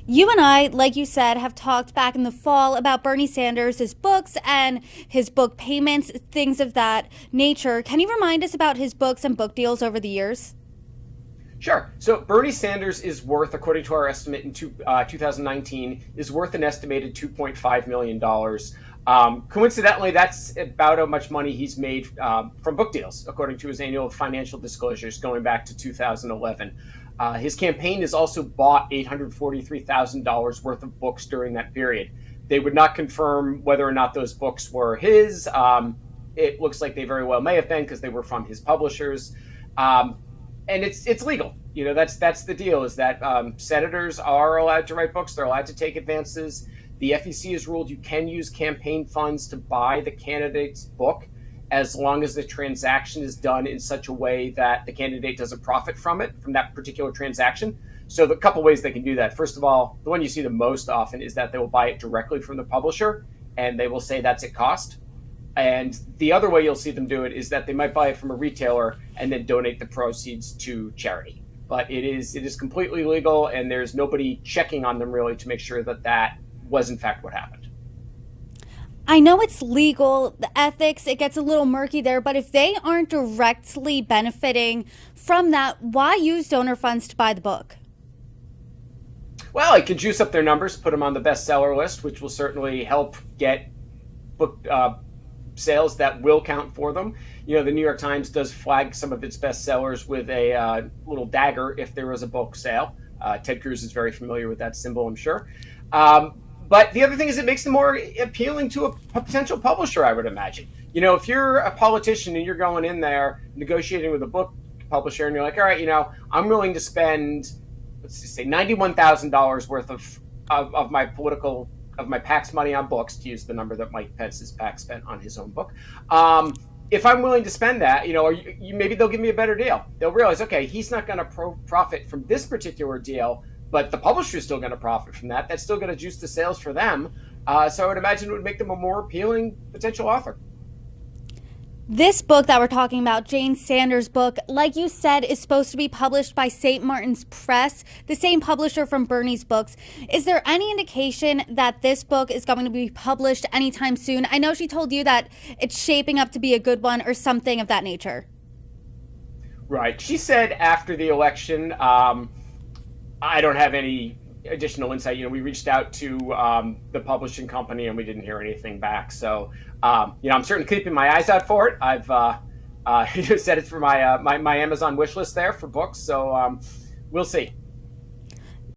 You and I, like you said, have talked back in the fall about Bernie Sanders, his books and his book payments, things of that nature. Can you remind us about his books and book deals over the years? Sure. So Bernie Sanders is worth, according to our estimate in 2019, is worth an estimated $2.5 million. Coincidentally, that's about how much money he's made from book deals, according to his annual financial disclosures going back to 2011. His campaign has also bought $843,000 worth of books during that period. They would not confirm whether or not those books were his. It looks like they very well may have been because they were from his publishers. And it's legal. That's the deal. Is that senators are allowed to write books? They're allowed to take advances. The FEC has ruled you can use campaign funds to buy the candidate's book as long as the transaction is done in such a way that the candidate doesn't profit from it, from that particular transaction. So the couple ways they can do that. First of all, the one you see the most often is that they will buy it directly from the publisher and they will say that's at cost. And the other way you'll see them do it is that they might buy it from a retailer and then donate the proceeds to charity. But it is completely legal, and there's nobody checking on them really to make sure that that was in fact what happened. I know it's legal, the ethics, it gets a little murky there, but if they aren't directly benefiting from that, why use donor funds to buy the book? Well, it can juice up their numbers, put them on the bestseller list, which will certainly help get book sales that will count for them. The New York Times does flag some of its bestsellers with a little dagger if there was a book sale. Ted Cruz is very familiar with that symbol, I'm sure. But the other thing is it makes them more appealing to a potential publisher, I would imagine. If you're a politician and you're going in there negotiating with a book publisher and you're like, all right, I'm willing to spend, let's just say $91,000 worth of my PACS money on books, to use the number that Mike Pence's PAC spent on his own book. If I'm willing to spend that, maybe they'll give me a better deal. They'll realize, okay, he's not going to profit from this particular deal, but the publisher is still going to profit from that. That's still going to juice the sales for them. So I would imagine it would make them a more appealing potential author. This book that we're talking about, Jane Sanders' book, like you said, is supposed to be published by St. Martin's Press, the same publisher from Bernie's books. Is there any indication that this book is going to be published anytime soon? I know she told you that it's shaping up to be a good one or something of that nature. Right. She said after the election, I don't have any additional insight. We reached out to the publishing company and we didn't hear anything back. So, I'm certainly keeping my eyes out for it. I've said it's for my Amazon wish list there for books. So we'll see.